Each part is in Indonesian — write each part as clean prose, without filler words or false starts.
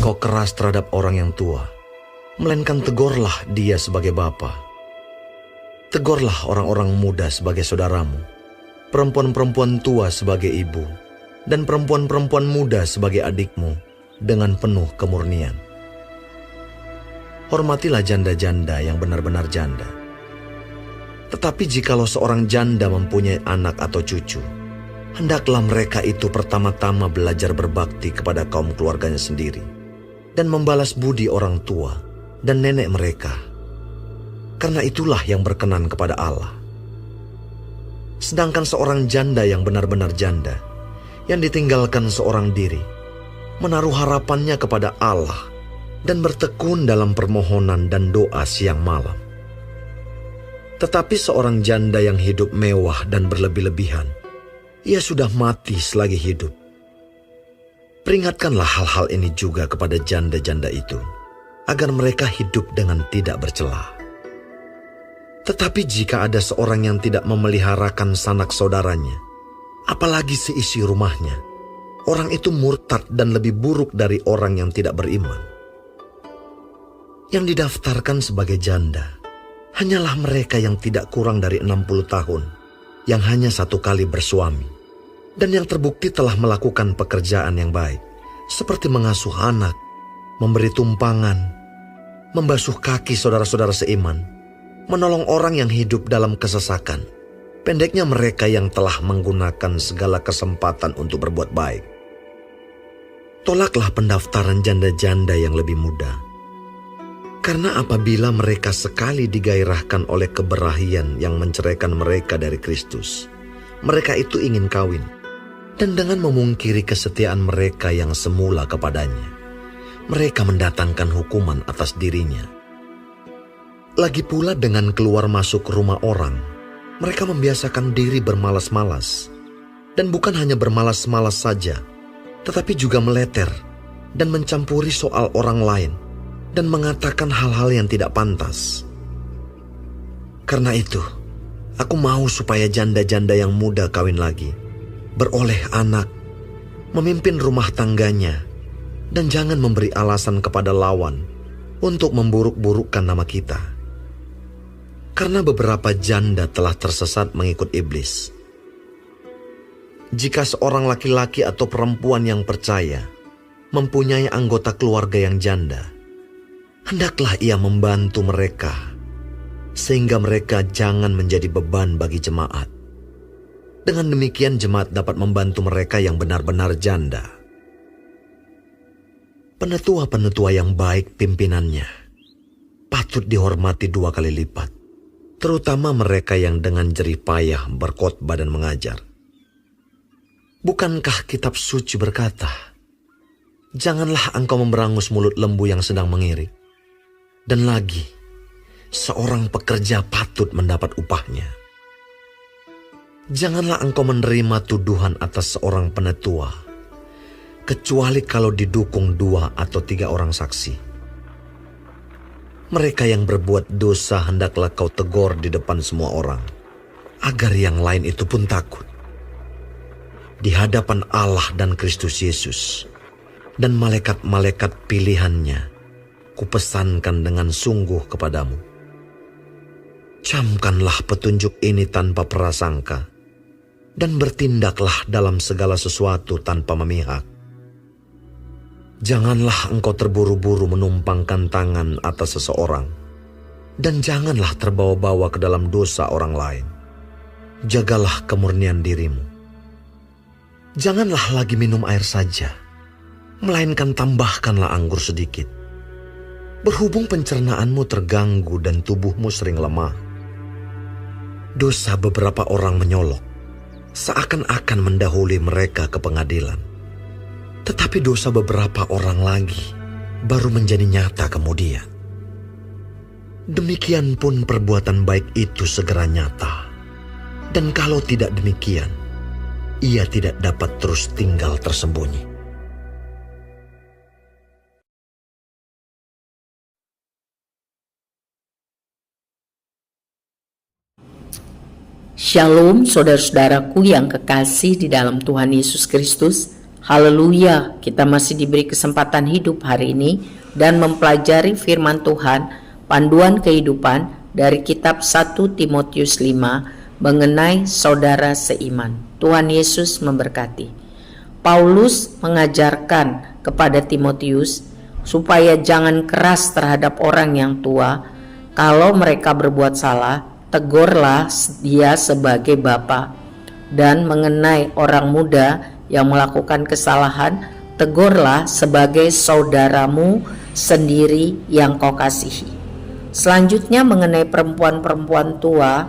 engkau keras terhadap orang yang tua, melainkan tegurlah dia sebagai bapa. Tegurlah orang-orang muda sebagai saudaramu, perempuan-perempuan tua sebagai ibu, dan perempuan-perempuan muda sebagai adikmu dengan penuh kemurnian. Hormatilah janda-janda yang benar-benar janda. Tetapi jikalau seorang janda mempunyai anak atau cucu, hendaklah mereka itu pertama-tama belajar berbakti kepada kaum keluarganya sendiri dan membalas budi orang tua dan nenek mereka, karena itulah yang berkenan kepada Allah. Sedangkan seorang janda yang benar-benar janda, yang ditinggalkan seorang diri, menaruh harapannya kepada Allah dan bertekun dalam permohonan dan doa siang malam. Tetapi seorang janda yang hidup mewah dan berlebih-lebihan, ia sudah mati selagi hidup. Peringatkanlah hal-hal ini juga kepada janda-janda itu, agar mereka hidup dengan tidak bercela. Tetapi jika ada seorang yang tidak memeliharakan sanak saudaranya, apalagi seisi rumahnya, orang itu murtad dan lebih buruk dari orang yang tidak beriman. Yang didaftarkan sebagai janda hanyalah mereka yang tidak kurang dari 60 tahun, yang hanya satu kali bersuami, dan yang terbukti telah melakukan pekerjaan yang baik, seperti mengasuh anak, memberi tumpangan, membasuh kaki saudara-saudara seiman, menolong orang yang hidup dalam kesesakan, pendeknya mereka yang telah menggunakan segala kesempatan untuk berbuat baik. Tolaklah pendaftaran janda-janda yang lebih muda, karena apabila mereka sekali digairahkan oleh keberahian yang menceraikan mereka dari Kristus, mereka itu ingin kawin, dan dengan memungkiri kesetiaan mereka yang semula kepadanya, mereka mendatangkan hukuman atas dirinya. Lagi pula dengan keluar masuk rumah orang, mereka membiasakan diri bermalas-malas, dan bukan hanya bermalas-malas saja, tetapi juga meleter dan mencampuri soal orang lain, dan mengatakan hal-hal yang tidak pantas. Karena itu, aku mau supaya janda-janda yang muda kawin lagi, beroleh anak, memimpin rumah tangganya, dan jangan memberi alasan kepada lawan untuk memburuk-burukkan nama kita. Karena beberapa janda telah tersesat mengikut iblis. Jika seorang laki-laki atau perempuan yang percaya mempunyai anggota keluarga yang janda, hendaklah ia membantu mereka, sehingga mereka jangan menjadi beban bagi jemaat. Dengan demikian jemaat dapat membantu mereka yang benar-benar janda. Penetua-penetua yang baik pimpinannya patut dihormati 2 kali lipat, terutama mereka yang dengan jerih payah berkhotbah dan mengajar. Bukankah kitab suci berkata, "Janganlah engkau memberangus mulut lembu yang sedang mengirik." Dan lagi, seorang pekerja patut mendapat upahnya. Janganlah engkau menerima tuduhan atas seorang penetua, kecuali kalau didukung 2 atau 3 orang saksi. Mereka yang berbuat dosa hendaklah kau tegur di depan semua orang, agar yang lain itu pun takut. Di hadapan Allah dan Kristus Yesus, dan malaikat-malaikat pilihannya, kupesankan dengan sungguh kepadamu. Camkanlah petunjuk ini tanpa prasangka, dan bertindaklah dalam segala sesuatu tanpa memihak. Janganlah engkau terburu-buru menumpangkan tangan atas seseorang, dan janganlah terbawa-bawa ke dalam dosa orang lain. Jagalah kemurnian dirimu. Janganlah lagi minum air saja, melainkan tambahkanlah anggur sedikit. Berhubung pencernaanmu terganggu dan tubuhmu sering lemah. Dosa beberapa orang menyolok, seakan-akan mendahului mereka ke pengadilan. Tetapi dosa beberapa orang lagi baru menjadi nyata kemudian. Demikian pun perbuatan baik itu segera nyata. Dan kalau tidak demikian, ia tidak dapat terus tinggal tersembunyi. Shalom saudara-saudaraku yang kekasih di dalam Tuhan Yesus Kristus. Haleluya, kita masih diberi kesempatan hidup hari ini dan mempelajari firman Tuhan, panduan kehidupan dari kitab 1 Timotius 5 mengenai saudara seiman. Tuhan Yesus memberkati. Paulus mengajarkan kepada Timotius supaya jangan keras terhadap orang yang tua. Kalau mereka berbuat salah, tegurlah dia sebagai bapa. Dan mengenai orang muda yang melakukan kesalahan, tegurlah sebagai saudaramu sendiri yang kau kasihi. Selanjutnya mengenai perempuan-perempuan tua,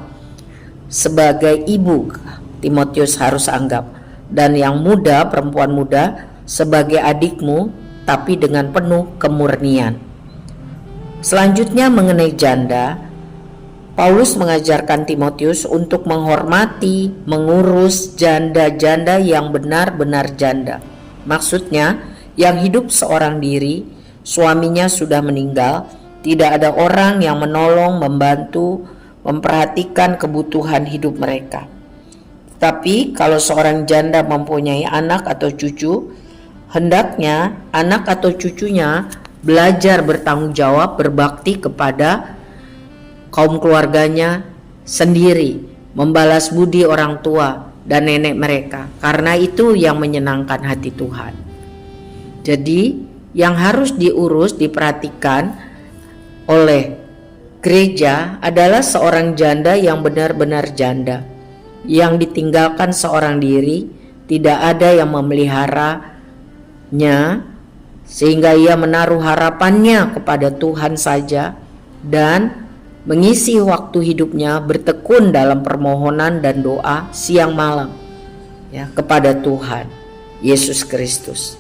sebagai ibu Timotius harus anggap, dan yang muda, perempuan muda, sebagai adikmu, tapi dengan penuh kemurnian. Selanjutnya mengenai janda, Paulus mengajarkan Timotius untuk menghormati, mengurus janda-janda yang benar-benar janda. Maksudnya, yang hidup seorang diri, suaminya sudah meninggal, tidak ada orang yang menolong, membantu, memperhatikan kebutuhan hidup mereka. Tapi kalau seorang janda mempunyai anak atau cucu, hendaknya anak atau cucunya belajar bertanggung jawab, berbakti kepada kaum keluarganya sendiri, membalas budi orang tua dan nenek mereka, karena itu yang menyenangkan hati Tuhan. Jadi yang harus diurus, diperhatikan oleh gereja adalah seorang janda yang benar-benar janda, yang ditinggalkan seorang diri, tidak ada yang memeliharanya, sehingga ia menaruh harapannya kepada Tuhan saja dan mengisi waktu hidupnya bertekun dalam permohonan dan doa siang malam kepada Tuhan Yesus Kristus.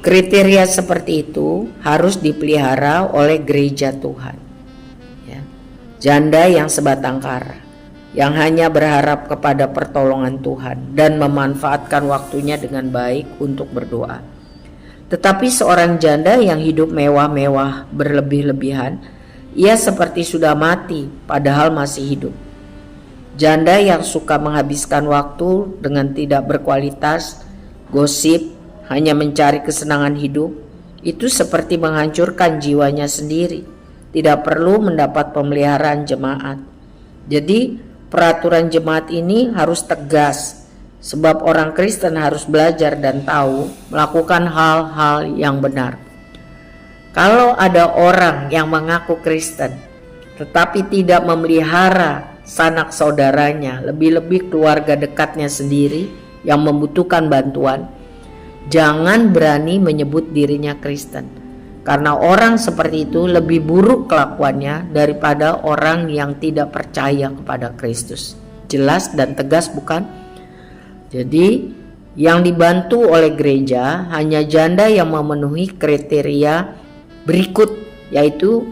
Kriteria seperti itu harus dipelihara oleh gereja Tuhan. Janda yang sebatang kara, yang hanya berharap kepada pertolongan Tuhan dan memanfaatkan waktunya dengan baik untuk berdoa. Tetapi seorang janda yang hidup mewah-mewah berlebih-lebihan, ia seperti sudah mati padahal masih hidup. Janda yang suka menghabiskan waktu dengan tidak berkualitas, gosip, hanya mencari kesenangan hidup, itu seperti menghancurkan jiwanya sendiri, tidak perlu mendapat pemeliharaan jemaat. Jadi peraturan jemaat ini harus tegas, sebab orang Kristen harus belajar dan tahu melakukan hal-hal yang benar. Kalau ada orang yang mengaku Kristen tetapi tidak memelihara sanak saudaranya, lebih-lebih keluarga dekatnya sendiri yang membutuhkan bantuan, jangan berani menyebut dirinya Kristen, karena orang seperti itu lebih buruk kelakuannya daripada orang yang tidak percaya kepada Kristus. Jelas dan tegas, bukan? Jadi yang dibantu oleh gereja hanya janda yang memenuhi kriteria berikut, yaitu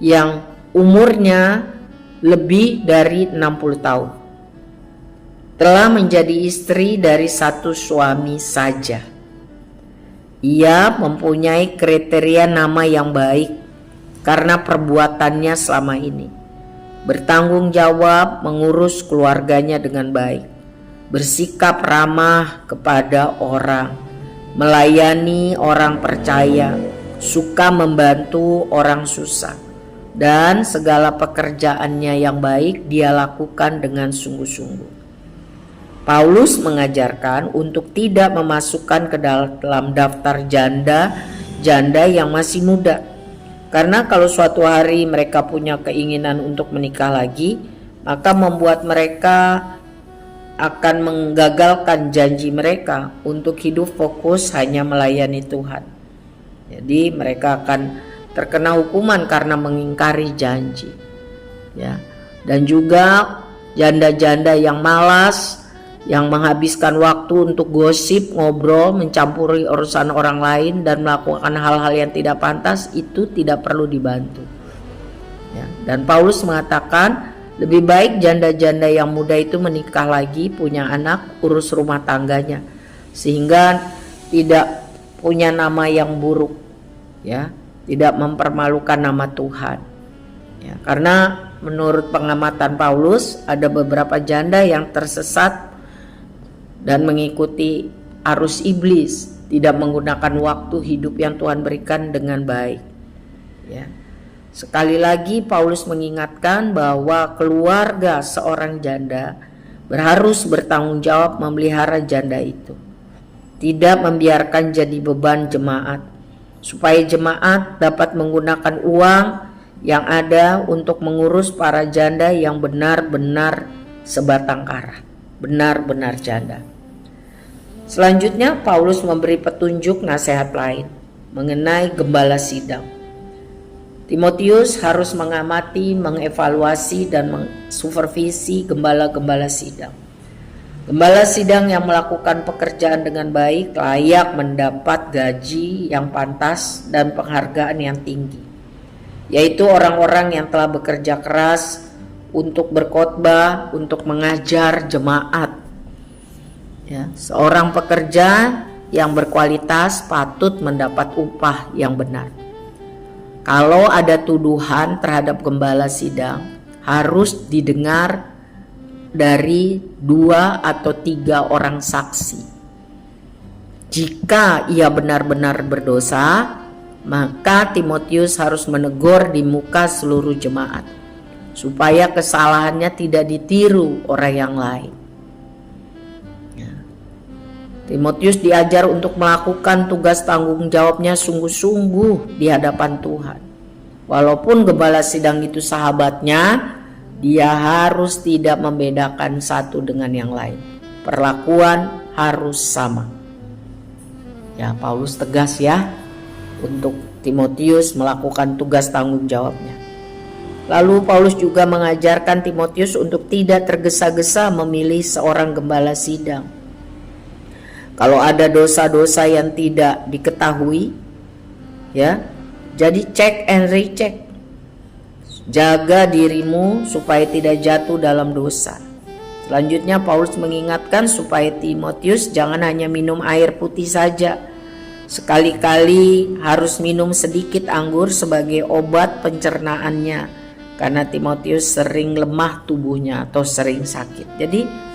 yang umurnya lebih dari 60 tahun, telah menjadi istri dari satu suami saja, ia mempunyai kriteria nama yang baik karena perbuatannya selama ini, bertanggung jawab mengurus keluarganya dengan baik, bersikap ramah kepada orang, melayani orang percaya, suka membantu orang susah, dan segala pekerjaannya yang baik dia lakukan dengan sungguh-sungguh. Paulus mengajarkan untuk tidak memasukkan ke dalam daftar janda yang masih muda, karena kalau suatu hari mereka punya keinginan untuk menikah lagi, maka membuat mereka akan menggagalkan janji mereka untuk hidup fokus hanya melayani Tuhan. Jadi mereka akan terkena hukuman karena mengingkari janji. Dan juga janda-janda yang malas, yang menghabiskan waktu untuk gosip, ngobrol, mencampuri urusan orang lain dan melakukan hal-hal yang tidak pantas, itu tidak perlu dibantu. Dan Paulus mengatakan lebih baik janda-janda yang muda itu menikah lagi, punya anak, urus rumah tangganya, sehingga tidak punya nama yang buruk, tidak mempermalukan nama Tuhan. Karena menurut pengamatan Paulus ada beberapa janda yang tersesat dan mengikuti arus iblis, tidak menggunakan waktu hidup yang Tuhan berikan dengan baik. Ya. Sekali lagi Paulus mengingatkan bahwa keluarga seorang janda harus bertanggung jawab memelihara janda itu. Tidak membiarkan jadi beban jemaat, supaya jemaat dapat menggunakan uang yang ada untuk mengurus para janda yang benar-benar sebatang kara, benar-benar janda. Selanjutnya Paulus memberi petunjuk nasihat lain mengenai gembala sidang. Timotius harus mengamati, mengevaluasi, dan mensupervisi gembala-gembala sidang. Gembala sidang yang melakukan pekerjaan dengan baik layak mendapat gaji yang pantas dan penghargaan yang tinggi, yaitu orang-orang yang telah bekerja keras untuk berkhotbah, untuk mengajar jemaat. Ya, seorang pekerja yang berkualitas patut mendapat upah yang benar. Kalau ada tuduhan terhadap gembala sidang, harus didengar dari 2 atau 3 orang saksi. Jika ia benar-benar berdosa, maka Timotius harus menegur di muka seluruh jemaat, supaya kesalahannya tidak ditiru orang yang lain. Timotius diajar untuk melakukan tugas tanggung jawabnya sungguh-sungguh di hadapan Tuhan. Walaupun gembala sidang itu sahabatnya, dia harus tidak membedakan satu dengan yang lain. Perlakuan harus sama. Ya, Paulus tegas ya untuk Timotius melakukan tugas tanggung jawabnya. Lalu Paulus juga mengajarkan Timotius untuk tidak tergesa-gesa memilih seorang gembala sidang. Kalau ada dosa-dosa yang tidak diketahui, ya, jadi check and recheck. Jaga dirimu supaya tidak jatuh dalam dosa. Selanjutnya Paulus mengingatkan supaya Timotius jangan hanya minum air putih saja. Sekali-kali harus minum sedikit anggur sebagai obat pencernaannya, karena Timotius sering lemah tubuhnya atau sering sakit. Jadi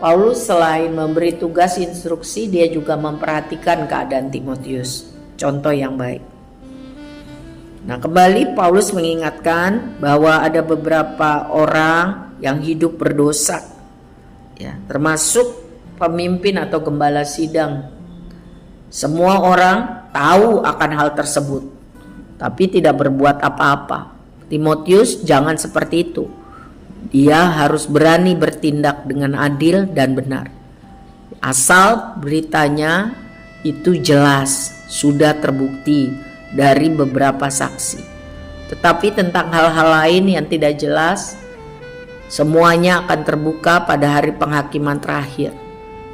Paulus selain memberi tugas instruksi, dia juga memperhatikan keadaan Timotius, contoh yang baik. Nah, kembali Paulus mengingatkan bahwa ada beberapa orang yang hidup berdosa, ya, termasuk pemimpin atau gembala sidang. Semua orang tahu akan hal tersebut, tapi tidak berbuat apa-apa. Timotius jangan seperti itu. Dia harus berani bertindak dengan adil dan benar. Asal beritanya itu jelas, sudah terbukti dari beberapa saksi. Tetapi tentang hal-hal lain yang tidak jelas, semuanya akan terbuka pada hari penghakiman terakhir,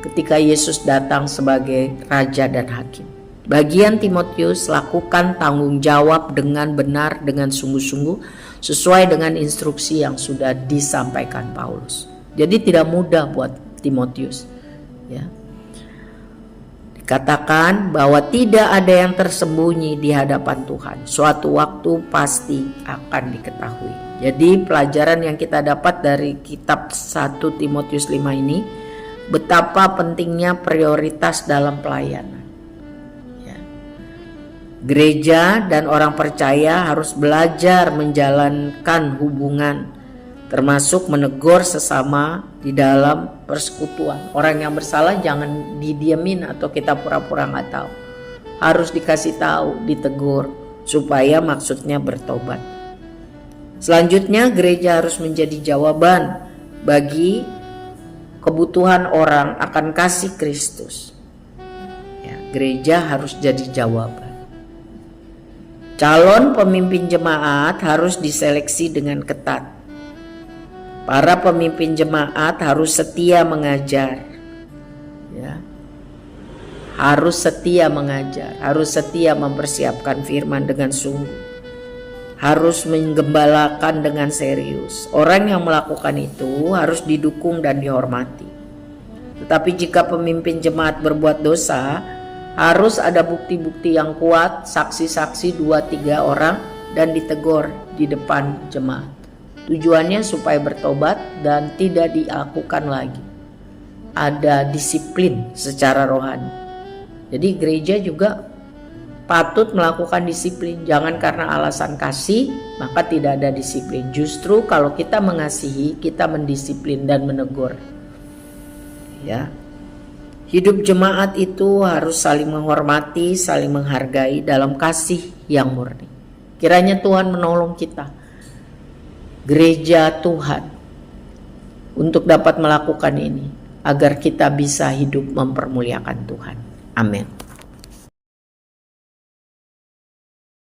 ketika Yesus datang sebagai Raja dan Hakim. Bagian Timotius, lakukan tanggung jawab dengan benar, dengan sungguh-sungguh, sesuai dengan instruksi yang sudah disampaikan Paulus. Jadi tidak mudah buat Timotius, ya. Dikatakan bahwa tidak ada yang tersembunyi di hadapan Tuhan. Suatu waktu pasti akan diketahui. Jadi pelajaran yang kita dapat dari kitab 1 Timotius 5 ini, betapa pentingnya prioritas dalam pelayanan. Gereja dan orang percaya harus belajar menjalankan hubungan, termasuk menegur sesama di dalam persekutuan. Orang yang bersalah jangan didiamin atau kita pura-pura nggak tahu. Harus dikasih tahu, ditegur, supaya maksudnya bertobat. Selanjutnya, gereja harus menjadi jawaban bagi kebutuhan orang akan kasih Kristus. Ya, gereja harus jadi jawaban. Calon pemimpin jemaat harus diseleksi dengan ketat. Para pemimpin jemaat harus setia mengajar, ya. Harus setia mengajar, harus setia mempersiapkan firman dengan sungguh, harus menggembalakan dengan serius. Orang yang melakukan itu harus didukung dan dihormati. Tetapi jika pemimpin jemaat berbuat dosa, harus ada bukti-bukti yang kuat, saksi-saksi 2-3 orang, dan ditegur di depan jemaat. Tujuannya supaya bertobat dan tidak dilakukan lagi. ada disiplin secara rohani. Jadi gereja juga patut melakukan disiplin. Jangan karena alasan kasih maka tidak ada disiplin. Justru kalau kita mengasihi, kita mendisiplin dan menegur. Ya. Hidup jemaat itu harus saling menghormati, saling menghargai dalam kasih yang murni. Kiranya Tuhan menolong kita, gereja Tuhan, untuk dapat melakukan ini, agar kita bisa hidup mempermuliakan Tuhan. Amin.